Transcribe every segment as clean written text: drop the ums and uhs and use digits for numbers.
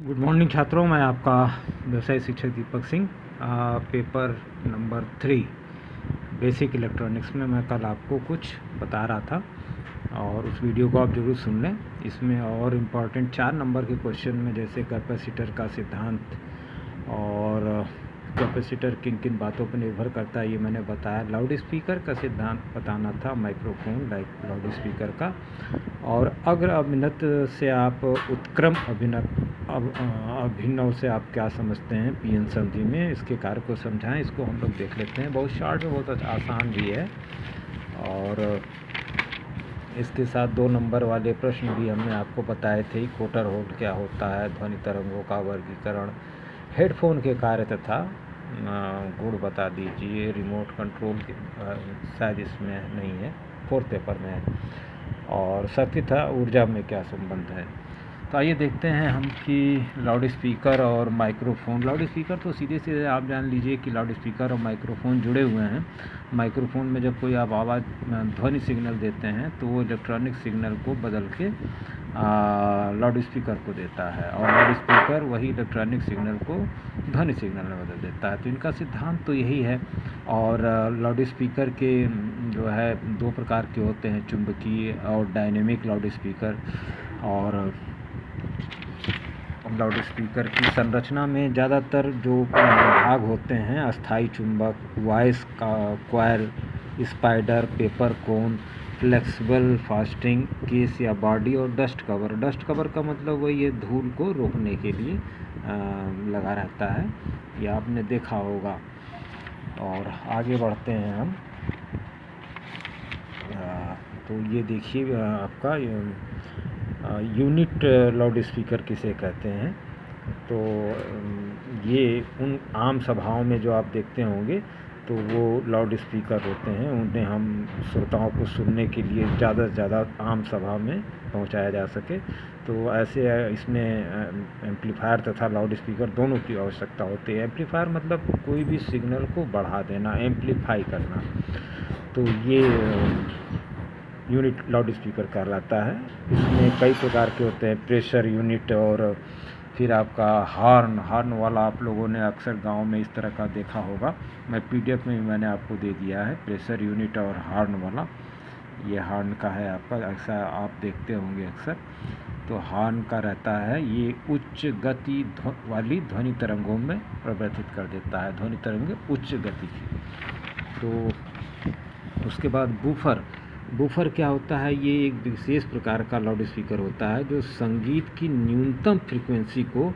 Good morning छात्रों, मैं आपका व्यवसाय शिक्षक Deepak Singh. Paper number 3 basic electronics में मैं कल आपको कुछ बता रहा था और उस वीडियो को आप ज़रूर सुन लें। इसमें और इम्पॉर्टेंट 4 नंबर के क्वेश्चन में जैसे कैपेसिटर का सिद्धांत और कैपेसिटर किन किन बातों पर निर्भर करता है ये मैंने बताया। लाउड स्पीकर का सिद्धांत बताना था, माइक्रोफोन लाउड स्पीकर का। और अग्र अभिनत से आप उत्क्रम अभिनव से आप क्या समझते हैं पीएन संधि में, इसके कार्य को समझाएं। इसको हम लोग देख लेते हैं। बहुत शॉर्ट में, बहुत आसान भी है। और इसके साथ 2 नंबर वाले प्रश्न भी हमने आपको बताए थे। क्वार्टर होल्ड क्या होता है, ध्वनि तरंगों का वर्गीकरण, हेडफोन के कार्य तथा गुण बता दीजिए। रिमोट कंट्रोल शायद इसमें नहीं है, 4th पेपर में है। और शक्ति तथा ऊर्जा में क्या संबंध है। तो आइए देखते हैं हम कि लाउड स्पीकर और माइक्रोफोन। लाउड स्पीकर तो सीधे सीधे आप जान लीजिए कि लाउड स्पीकर और माइक्रोफोन जुड़े हुए हैं। माइक्रोफोन में जब कोई आप आवाज़ ध्वनि सिग्नल देते हैं तो वो इलेक्ट्रॉनिक सिग्नल को बदल के लाउड स्पीकर को देता है, और लाउड स्पीकर वही इलेक्ट्रॉनिक सिग्नल को ध्वनि सिग्नल में बदल देता है। तो इनका सिद्धांत तो यही है। और लाउड स्पीकर के जो है 2 प्रकार के होते हैं, चुंबकीय और डायनेमिक लाउड स्पीकर। और लाउड स्पीकर की संरचना में ज़्यादातर जो भाग होते हैं, अस्थाई चुंबक, वॉइस का कॉइल, स्पाइडर, पेपर कोन, फ्लेक्सिबल फास्टिंग केस या बॉडी, और डस्ट कवर। डस्ट कवर का मतलब वही ये धूल को रोकने के लिए लगा रहता है, ये आपने देखा होगा। और आगे बढ़ते हैं हम। तो ये देखिए आपका यूनिट लाउड स्पीकर किसे कहते हैं। तो ये उन आम सभाओं में जो आप देखते होंगे तो वो लाउड स्पीकर होते हैं, उन्हें हम श्रोताओं को सुनने के लिए ज़्यादा से ज़्यादा आम सभा में पहुंचाया जा सके। तो ऐसे इसमें एम्पलीफायर तथा लाउड स्पीकर दोनों की आवश्यकता होती है। एम्पलीफायर मतलब कोई भी सिग्नल को बढ़ा देना, एम्पलीफाई करना। तो ये यूनिट लाउड स्पीकर कहलाता है। इसमें कई प्रकार के होते हैं, प्रेशर यूनिट, और फिर आपका हॉर्न वाला आप लोगों ने अक्सर गांव में इस तरह का देखा होगा। मैं पीडीएफ में भी मैंने आपको दे दिया है, प्रेशर यूनिट और हॉर्न वाला। ये हॉर्न का है आपका, ऐसा आप देखते होंगे अक्सर। तो हॉर्न का रहता है, ये उच्च गति वाली ध्वनि तरंगों में परिवर्तित कर देता है, ध्वनि तरंगें उच्च गति की। तो उसके बाद बूफर क्या होता है, ये एक विशेष प्रकार का लाउड स्पीकर होता है जो संगीत की न्यूनतम फ्रीक्वेंसी को,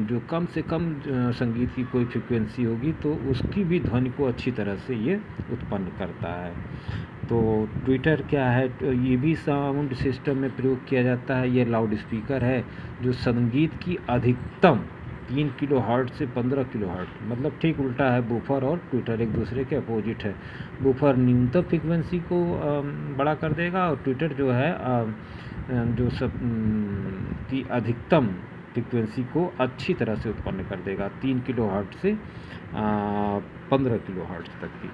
जो कम से कम संगीत की कोई फ्रीक्वेंसी होगी तो उसकी भी ध्वनि को अच्छी तरह से ये उत्पन्न करता है। तो ट्विटर क्या है, ये भी साउंड सिस्टम में प्रयोग किया जाता है। ये लाउड स्पीकर है जो संगीत की अधिकतम 3 किलो हर्ट्ज से 15 किलो हर्ट्ज, मतलब ठीक उल्टा है। बूफर और ट्विटर एक दूसरे के अपोजिट है। बूफर न्यूनतम फ्रीक्वेंसी को बड़ा कर देगा, और ट्विटर जो है जो सब की अधिकतम फ्रीक्वेंसी को अच्छी तरह से उत्पन्न कर देगा, 3 किलो हर्ट्ज से 15 किलो हर्ट्ज तक की।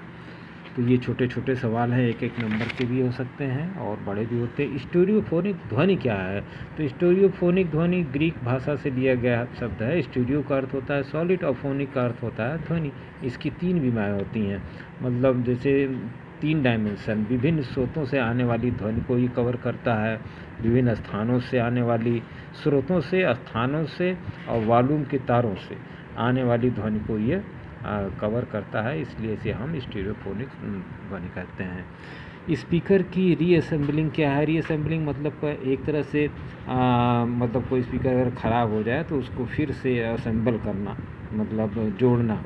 तो ये छोटे छोटे सवाल हैं, एक एक नंबर के भी हो सकते हैं और बड़े भी होते हैं। स्टीरियोफोनिक ध्वनि क्या है, तो स्टीरियोफोनिक ध्वनि ग्रीक भाषा से लिया गया शब्द है। स्टीरियो का अर्थ होता है सॉलिड और फोनिक का अर्थ होता है ध्वनि। इसकी 3 विमाएँ होती हैं, मतलब जैसे 3 डायमेंशन। विभिन्न स्रोतों से आने वाली ध्वनि को ये कवर करता है, विभिन्न स्थानों से आने वाली, स्रोतों से, स्थानों से और वॉल्यूम के तारों से आने वाली ध्वनि को ये कवर करता है, इसलिए इसे हम स्टीरियोफोनिक ध्वनि कहते हैं। स्पीकर की रीअसेंबलिंग क्या है। रीअसेंबलिंग मतलब एक तरह से मतलब कोई स्पीकर अगर ख़राब हो जाए तो उसको फिर से असेंबल करना, मतलब जोड़ना।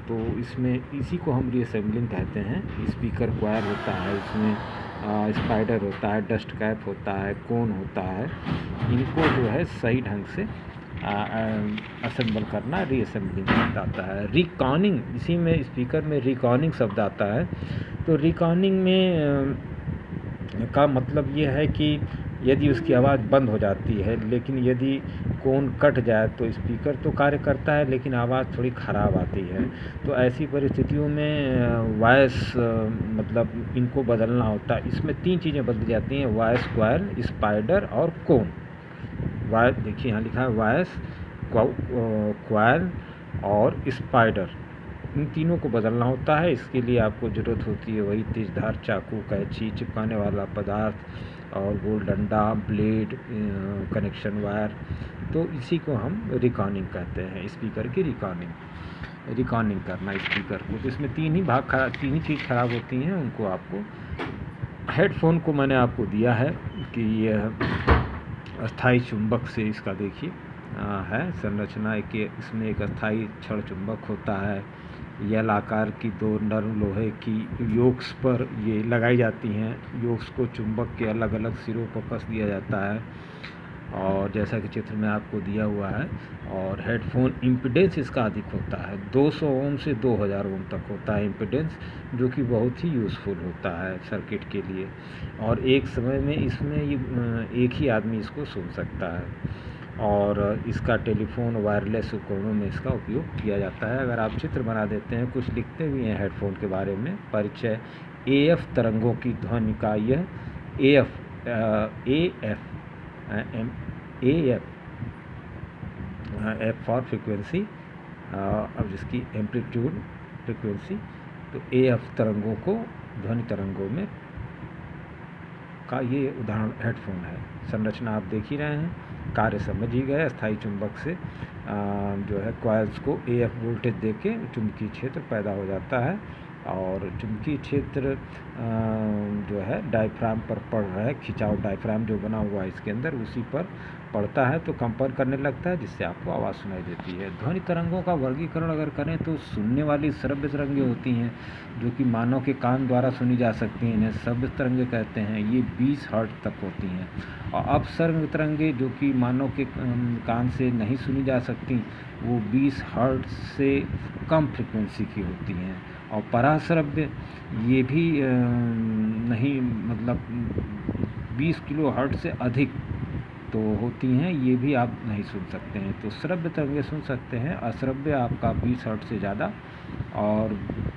तो इसमें इसी को हम रीअसेंबलिंग कहते हैं। स्पीकर कॉइल होता है, इसमें स्पाइडर होता है, डस्ट कैप होता है, कोन होता है। इनको जो है सही ढंग से असेंबल करना रीअसेंबलिंग शब्द आता है। रिकॉर्डिंग, इसी में स्पीकर में रिकॉर्डिंग शब्द आता है। तो रिकॉर्डिंग में का मतलब ये है कि यदि उसकी आवाज़ बंद हो जाती है, लेकिन यदि कोन कट जाए तो स्पीकर तो कार्य करता है लेकिन आवाज़ थोड़ी ख़राब आती है। तो ऐसी परिस्थितियों में वॉइस मतलब इनको बदलना होता है। इसमें 3 चीज़ें बदली जाती हैं, वॉइस कॉइल, स्पाइडर और कोन। वायर, देखिए यहाँ लिखा है वायस, क्वायल और स्पाइडर, इन तीनों को बदलना होता है। इसके लिए आपको ज़रूरत होती है वही तेज़धार चाकू, कैंची, चिपकाने वाला पदार्थ और गोल डंडा, ब्लेड, कनेक्शन वायर। तो इसी को हम रिकॉर्डिंग कहते हैं, स्पीकर की रिकॉर्डिंग करना स्पीकर को। तो इसमें तीन ही चीज़ ख़राब होती हैं, उनको आपको। हेडफोन को मैंने आपको दिया है कि यह अस्थाई चुंबक से, इसका देखिए है संरचना कि इसमें एक अस्थाई क्षण चुंबक होता है। यल आकार की दो नरम लोहे की योक्स पर ये लगाई जाती हैं। योक्स को चुंबक के अलग अलग सिरों पर कस दिया जाता है, और जैसा कि चित्र में आपको दिया हुआ है। और हेडफोन इम्पीडेंस इसका अधिक होता है, 200 ओम से 2000 ओम तक होता है इम्पीडेंस, जो कि बहुत ही यूज़फुल होता है सर्किट के लिए। और एक समय में इसमें एक ही आदमी इसको सुन सकता है। और इसका टेलीफोन, वायरलेस उपकरणों में इसका उपयोग किया जाता है। अगर आप चित्र बना देते हैं, कुछ लिखते भी हैं हेडफोन के बारे में। परिचय, AF तरंगों की ध्वनि का यह एफ फॉर फ्रिक्वेंसी, अब जिसकी एम्पलीट्यूड फ्रिक्वेंसी, तो AF तरंगों को, ध्वनि तरंगों में का ये उदाहरण हेडफोन है। संरचना आप देख ही रहे हैं, कार्य समझ ही गए। अस्थाई चुंबक से जो है कॉइल्स को AF वोल्टेज देके चुंबकीय क्षेत्र पैदा हो जाता है, और चुंबकीय क्षेत्र जो है डायफ्राम पर पड़ रहा है, खिंचाव डायफ्राम जो बना हुआ है इसके अंदर, उसी पर पड़ता है तो कंपन करने लगता है, जिससे आपको आवाज़ सुनाई देती है। ध्वनि तरंगों का वर्गीकरण अगर करें तो सुनने वाली श्रव्य तरंगें होती हैं, जो कि मानव के कान द्वारा सुनी जा सकती हैं, इन्हें श्रव्य तरंगें कहते हैं। ये 20 हर्ट्ज तक होती हैं। और अपसर्ग तरंगें, जो कि मानव के कान से नहीं सुनी जा सकती, वो 20 हर्ट्ज से कम फ्रिक्वेंसी की होती हैं। और पराश्रव्य ये भी नहीं, मतलब 20 किलो हर्ट्ज से अधिक तो होती हैं, ये भी आप नहीं सुन सकते हैं। तो श्रव्य तरंगें सुन सकते हैं, अश्रव्य आपका 20 हर्ट्ज से ज़्यादा, और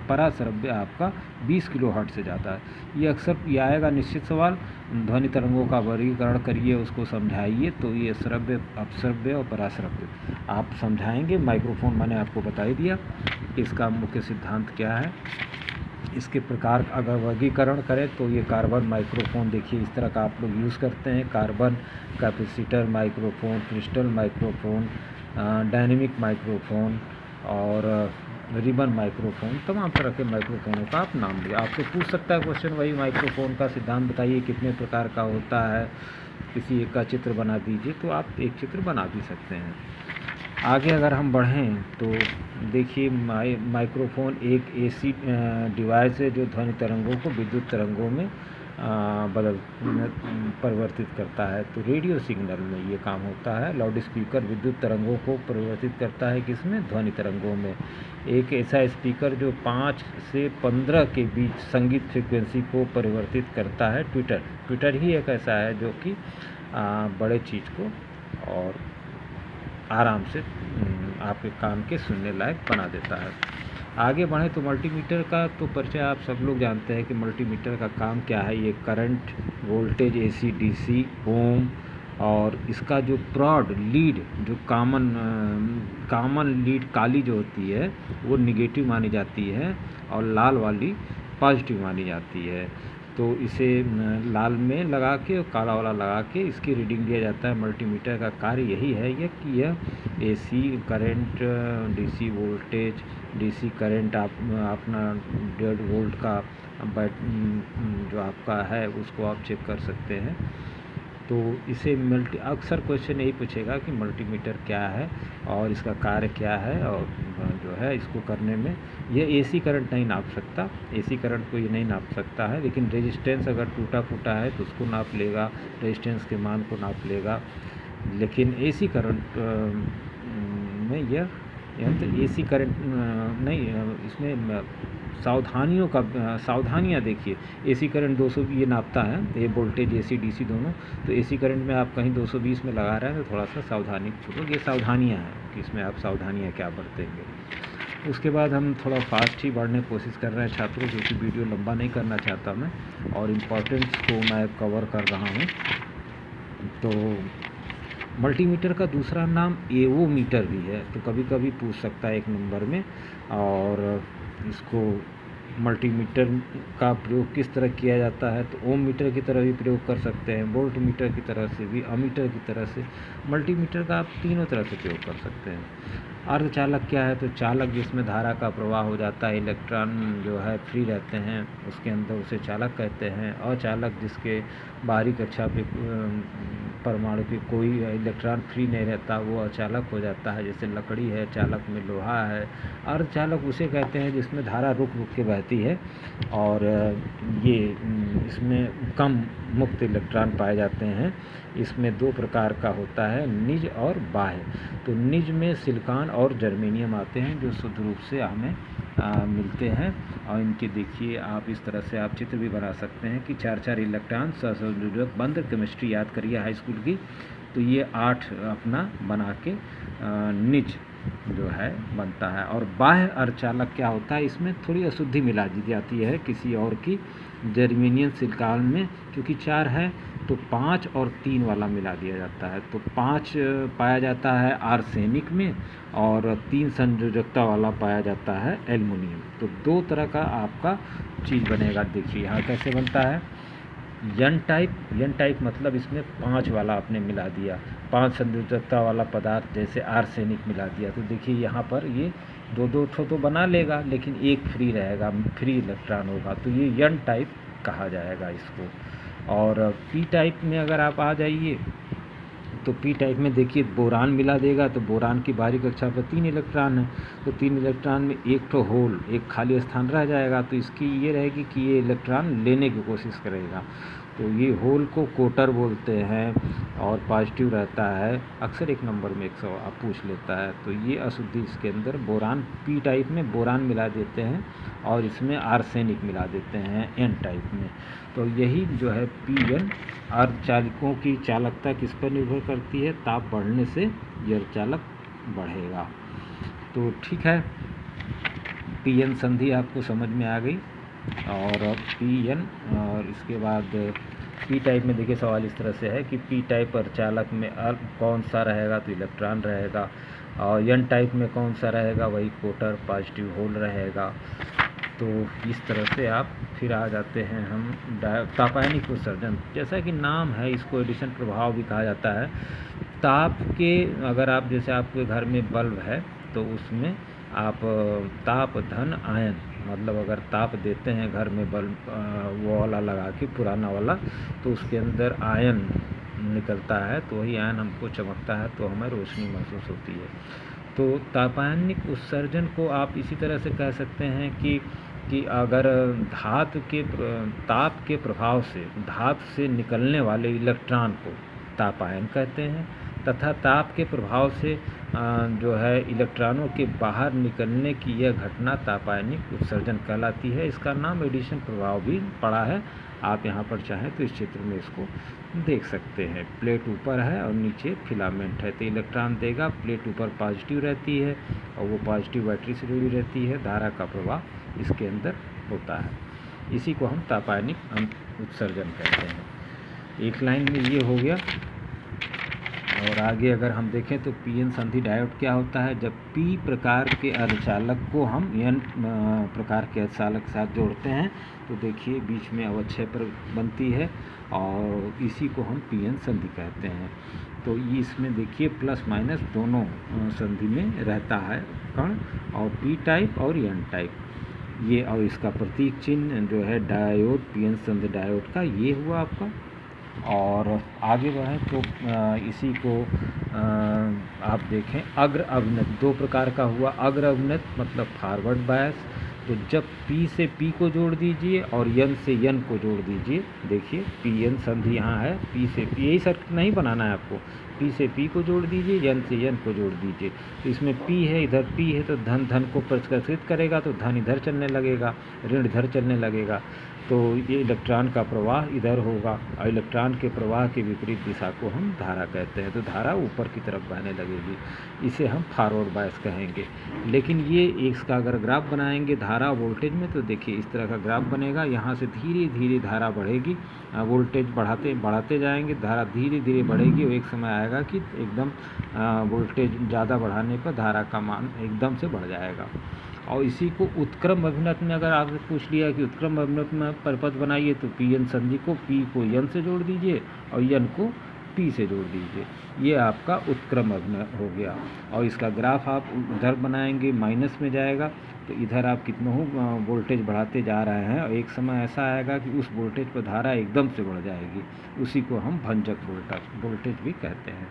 पराश्रव्य आपका 20 किलो हर्ट्ज से ज़्यादा है। ये अक्सर ये आएगा निश्चित सवाल, ध्वनि तरंगों का वर्गीकरण करिए, उसको समझाइए। तो ये श्रव्य, अपश्रव्य और पराश्रव्य आप समझाएंगे। माइक्रोफोन मैंने आपको बता ही दिया, इसका मुख्य सिद्धांत क्या है। इसके प्रकार अगर वर्गीकरण करें तो ये कार्बन माइक्रोफोन, देखिए इस तरह का आप लोग यूज़ करते हैं। Carbon capacitor microphone, crystal microphone, dynamic microphone और रिबन माइक्रोफोन, तमाम तरह के माइक्रोफोनों का आप नाम लिया। आपसे पूछ सकता है क्वेश्चन, वही माइक्रोफोन का सिद्धांत बताइए, कितने प्रकार का होता है, किसी एक का चित्र बना दीजिए, तो आप एक चित्र बना भी सकते हैं। आगे अगर हम बढ़ें तो देखिए माइक्रोफोन एक ऐसी डिवाइस है जो ध्वनि तरंगों को विद्युत तरंगों में परिवर्तित करता है। तो रेडियो सिग्नल में ये काम होता है। लाउड स्पीकर विद्युत तरंगों को परिवर्तित करता है, किसमें, ध्वनि तरंगों में। एक ऐसा स्पीकर जो 5 से 15 के बीच संगीत फ्रिक्वेंसी को परिवर्तित करता है। ट्विटर ही एक ऐसा है जो कि बड़े चीज़ को और आराम से आपके कान के सुनने लायक बना देता है। आगे बढ़ें तो मल्टीमीटर का तो परिचय आप सब लोग जानते हैं कि मल्टीमीटर का काम क्या है। ये करंट, वोल्टेज, AC DC, ओम, और इसका जो प्रॉड लीड, जो कॉमन लीड काली जो होती है वो निगेटिव मानी जाती है, और लाल वाली पॉजिटिव मानी जाती है। तो इसे लाल में लगा के और काला वाला लगा के इसकी रीडिंग लिया जाता है। मल्टीमीटर का कार्य यही है कि यह AC current, DC voltage, DC current अपना 1.5 वोल्ट का जो आपका है उसको आप चेक कर सकते हैं। तो इसे अक्सर क्वेश्चन यही पूछेगा कि मल्टीमीटर क्या है और इसका कार्य क्या है, और जो है इसको करने में ये AC करंट नहीं नाप सकता, AC करंट को ये नहीं नाप सकता है, लेकिन रेजिस्टेंस अगर टूटा फूटा है तो उसको नाप लेगा, रेजिस्टेंस के मान को नाप लेगा। लेकिन AC करंट में यह तो AC करंट नहीं, इसमें सावधानियाँ देखिए। AC करंट 200 ये नापता है, ये वोल्टेज AC DC दोनों। तो AC करंट में आप कहीं 220 में लगा रहे हैं तो थोड़ा सा सावधानी पूर्वक, ये सावधानियाँ हैं कि इसमें आप सावधानियाँ क्या बरतेंगे। उसके बाद हम थोड़ा फास्ट ही बढ़ने की कोशिश कर रहे हैं छात्रों, क्योंकि वीडियो लंबा नहीं करना चाहता मैं, और इम्पोर्टेंस को मैं कवर कर रहा हूँ। तो मल्टीमीटर का दूसरा नाम एवोमीटर भी है, तो कभी कभी पूछ सकता है एक नंबर में। और इसको मल्टीमीटर का प्रयोग किस तरह किया जाता है, तो ओम मीटर की तरह भी प्रयोग कर सकते हैं, वोल्ट मीटर की तरह से भी, अमीटर की तरह से। मल्टीमीटर का आप तीनों तरह से प्रयोग कर सकते हैं। अर्धचालक क्या है, तो चालक जिसमें धारा का प्रवाह हो जाता है, इलेक्ट्रॉन जो है फ्री रहते हैं उसके अंदर, उसे चालक कहते हैं। अचालक जिसके बाहरी कक्षा पे परमाणु की कोई इलेक्ट्रॉन फ्री नहीं रहता, वो अचालक हो जाता है, जैसे लकड़ी है, चालक में लोहा है। अर्धचालक उसे कहते हैं जिसमें धारा रुक रुक के बहती है और ये इसमें कम मुक्त इलेक्ट्रॉन पाए जाते हैं। इसमें दो प्रकार का होता है, निज और बाह्य। तो निज में सिलिकॉन और जर्मेनियम आते हैं जो शुद्ध रूप से हमें मिलते हैं। और इनके देखिए आप इस तरह से आप चित्र भी बना सकते हैं कि 4-4 इलेक्ट्रॉन सहसंयोजक बंद, केमिस्ट्री याद करिए हाई स्कूल की। तो ये 8 अपना बना के निज जो है बनता है। और बाह्य अर्धचालक क्या होता है, इसमें थोड़ी अशुद्धि मिला दी जाती है किसी और की। जर्मेनियम सिलिकॉन में क्योंकि 4 है तो 5 और 3 वाला मिला दिया जाता है। तो 5 पाया जाता है आर्सेनिक में और 3 संयोजकता वाला पाया जाता है एल्युमिनियम। तो 2 तरह का आपका चीज़ बनेगा। देखिए यहाँ कैसे बनता है, एन टाइप मतलब इसमें 5 वाला आपने मिला दिया, 5 संयोजकता वाला पदार्थ जैसे आर्सेनिक मिला दिया। तो देखिए यहाँ पर ये 2-2 ठो तो बना लेगा लेकिन एक फ्री रहेगा, फ्री इलेक्ट्रॉन होगा, तो ये एन टाइप कहा जाएगा इसको। और पी टाइप में अगर आप आ जाइए तो पी टाइप में देखिए बोरान मिला देगा, तो बोरान की बाहरी कक्षा पर 3 इलेक्ट्रॉन है, तो 3 इलेक्ट्रॉन में एक तो होल, एक खाली स्थान रह जाएगा। तो इसकी ये रहेगी कि ये इलेक्ट्रॉन लेने की कोशिश करेगा। तो ये होल को कोटर बोलते हैं और पॉजिटिव रहता है, अक्सर एक नंबर में 100 आप पूछ लेता है। तो ये अशुद्धि इसके अंदर बोरान, पी टाइप में बोरान मिला देते हैं और इसमें आर्सेनिक मिला देते हैं एन टाइप में। तो यही जो है पी एन अर्धचालकों की चालकता किस पर निर्भर करती है, ताप बढ़ने से ये अर्धचालक बढ़ेगा। तो ठीक है, पी एन संधि आपको समझ में आ गई। और पी एन और इसके बाद पी टाइप में देखिए सवाल इस तरह से है कि पी टाइप अर्धचालक में कौन सा रहेगा, तो इलेक्ट्रॉन रहेगा। और एन टाइप में कौन सा रहेगा, वही कोटर पॉजिटिव होल रहेगा। तो इस तरह से आप फिर आ जाते हैं हम तापायनिक उत्सर्जन। जैसा कि नाम है, इसको एडिशन प्रभाव भी कहा जाता है। ताप के अगर आप जैसे आपके घर में बल्ब है तो उसमें आप ताप धन आयन, मतलब अगर ताप देते हैं घर में बल्ब वो वाला लगा के पुराना वाला, तो उसके अंदर आयन निकलता है, तो वही आयन हमको चमकता है तो हमें रोशनी महसूस होती है। तो तापायनिक उत्सर्जन को आप इसी तरह से कह सकते हैं कि अगर धातु के ताप के प्रभाव से धातु से निकलने वाले इलेक्ट्रॉन को तापायन कहते हैं, तथा ताप के प्रभाव से जो है इलेक्ट्रॉनों के बाहर निकलने की यह घटना तापायनिक उत्सर्जन कहलाती है। इसका नाम एडिशन प्रभाव भी पड़ा है, आप यहाँ पर चाहें तो इस चित्र में इसको देख सकते हैं। प्लेट ऊपर है और नीचे फिलामेंट है, तो इलेक्ट्रॉन देगा, प्लेट ऊपर पॉजिटिव रहती है और वो पॉजिटिव बैटरी से जुड़ी रहती है, धारा का प्रवाह इसके अंदर होता है। इसी को हम तापायनिक उत्सर्जन कहते हैं। एक लाइन में ये हो गया। और आगे अगर हम देखें तो पी एन संधि डायोड क्या होता है, जब पी प्रकार के अर्धचालक को हम एन प्रकार के अर्धचालक के साथ जोड़ते हैं तो देखिए बीच में अवक्षय पर बनती है और इसी को हम पी एन संधि कहते हैं। तो ये इसमें देखिए प्लस माइनस दोनों संधि में रहता है कण, और पी टाइप और एन टाइप ये, और इसका प्रतीक चिन्ह जो है डायोड, पी एन संधि डायोड का ये हुआ आपका। और आगे बढ़ें तो इसी को आप देखें अग्र अवनत, 2 प्रकार का हुआ। अग्र अवनत मतलब फॉरवर्ड बायस, तो जब P से P को जोड़ दीजिए और N से N को जोड़ दीजिए। देखिए PN संधि यहाँ है, P से P, यही सर्किट नहीं बनाना है आपको, P से P को जोड़ दीजिए, N से N को जोड़ दीजिए। तो इसमें P है, इधर P है, तो धन धन को प्रतिकर्षित करेगा तो धन इधर चलने लगेगा, ऋण इधर चलने लगेगा। तो ये इलेक्ट्रॉन का प्रवाह इधर होगा और इलेक्ट्रॉन के प्रवाह के विपरीत दिशा को हम धारा कहते हैं। तो धारा ऊपर की तरफ बहने लगेगी, इसे हम फॉरवर्ड बायस कहेंगे। लेकिन ये इसका अगर ग्राफ बनाएंगे धारा वोल्टेज में, तो देखिए इस तरह का ग्राफ बनेगा। यहाँ से धीरे धीरे धारा बढ़ेगी, वोल्टेज बढ़ाते जाएंगे, धारा धीरे धीरे बढ़ेगी और एक समय आएगा कि एकदम वोल्टेज ज़्यादा बढ़ाने पर धारा का मान एकदम से बढ़ जाएगा। और इसी को उत्क्रम अभिनत में अगर आपसे पूछ लिया कि उत्क्रम अभिनत में परिपथ बनाइए, तो पी एन संधि को पी को एन से जोड़ दीजिए और एन को पी से जोड़ दीजिए, ये आपका उत्क्रम अभिनय हो गया। और इसका ग्राफ आप उधर बनाएंगे, माइनस में जाएगा, तो इधर आप कितना हो वोल्टेज बढ़ाते जा रहे हैं और एक समय ऐसा आएगा कि उस वोल्टेज पर धारा एकदम से बढ़ जाएगी, उसी को हम भंजक वोल्टेज भी कहते हैं।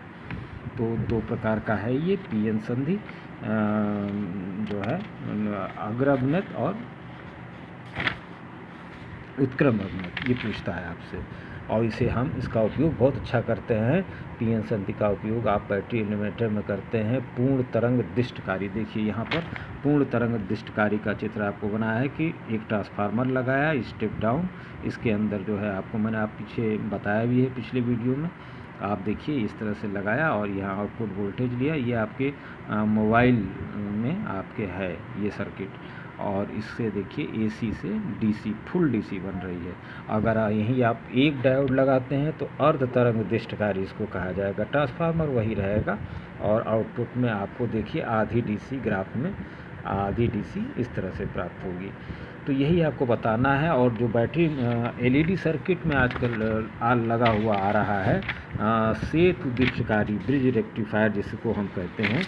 तो दो प्रकार का है ये पी एन संधि जो है अग्र अभिनत और उत्क्रम अभिनत, ये पूछता है आपसे। और इसे हम इसका उपयोग बहुत अच्छा करते हैं। पी एन संधि का उपयोग आप बैटरी इन्वर्टर में करते हैं। पूर्ण तरंग दिष्टकारी, देखिए यहाँ पर पूर्ण तरंग दिष्टकारी का चित्र आपको बनाया है कि एक ट्रांसफार्मर लगाया स्टेप डाउन, इसके अंदर जो है आपको मैंने आप पीछे बताया भी है पिछले वीडियो में, आप देखिए इस तरह से लगाया और यहाँ आउटपुट वोल्टेज लिया। ये आपके मोबाइल में आपके है ये सर्किट, और इससे देखिए एसी से डीसी फुल डीसी बन रही है। अगर यहीं आप एक डायोड लगाते हैं तो अर्ध तरंग दिष्टकारी इसको कहा जाएगा। ट्रांसफार्मर वही रहेगा और आउटपुट में आपको देखिए आधी डीसी, ग्राफ में आधी डीसी इस तरह से प्राप्त होगी। तो यही आपको बताना है। और जो बैटरी एलईडी सर्किट में आजकल लगा हुआ आ रहा है सेतु दिष्टकारी ब्रिज रेक्टिफायर जिसको हम कहते हैं,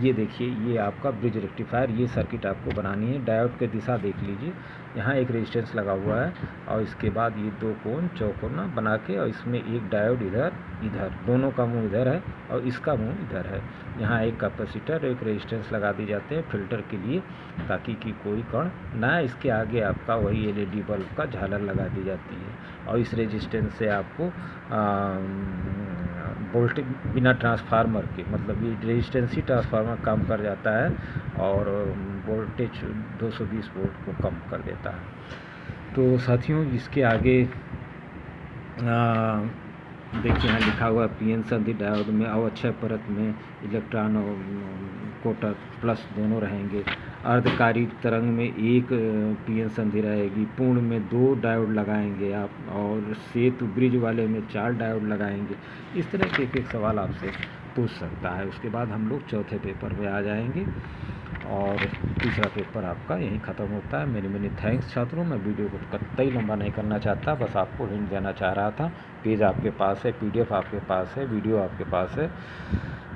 ये देखिए ये आपका ब्रिज रेक्टिफायर, ये सर्किट आपको बनानी है। डायोड की दिशा देख लीजिए, यहाँ एक रेजिस्टेंस लगा हुआ है और इसके बाद ये दो कोण चौकोना बना के, और इसमें एक डायोड इधर दोनों का मुंह इधर है और इसका मुंह इधर है। यहाँ एक कैपेसिटर एक रेजिस्टेंस लगा दी जाते हैं फिल्टर के लिए, ताकि कि कोई कण ना, इसके आगे आपका वही एलईडी बल्ब का झालर लगा दी जाती है। और इस रेजिस्टेंस से आपको वोल्टेज बिना ट्रांसफार्मर के, मतलब ये रेजिस्टेंस ही ट्रांसफार्मर काम कर जाता है और वोल्टेज 220 वोल्ट को कम कर देता है। तो साथियों इसके आगे देखिए यहाँ लिखा हुआ पी एन संधि डायोड में अवक्षय परत में इलेक्ट्रॉन और कोटक प्लस दोनों रहेंगे। अर्धकारी तरंग में एक पी एन संधि रहेगी। पूर्ण में 2 डायोड लगाएंगे आप, और सेतु ब्रिज वाले में 4 डायोड लगाएंगे। इस तरह के एक सवाल आपसे पूछ सकता है। उसके बाद हम लोग चौथे पेपर में आ जाएंगे और तीसरा पेपर आपका यहीं ख़त्म होता है। मेनी थैंक्स छात्रों। मैं वीडियो को कतई लंबा नहीं करना चाहता, बस आपको हिंट देना चाह रहा था। पेज आपके पास है, पीडीएफ आपके पास है, वीडियो आपके पास है।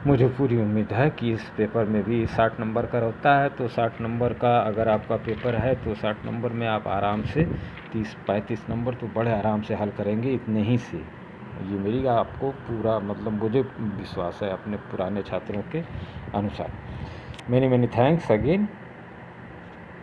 मुझे पूरी उम्मीद है कि इस पेपर में भी 60 नंबर का होता है, तो 60 नंबर का अगर आपका पेपर है तो 60 नंबर में आप आराम से 30-35 नंबर तो बड़े आराम से हल करेंगे इतने ही से। ये मेरी आपको पूरा मतलब मुझे विश्वास है अपने पुराने छात्रों के अनुसार। Many thanks again.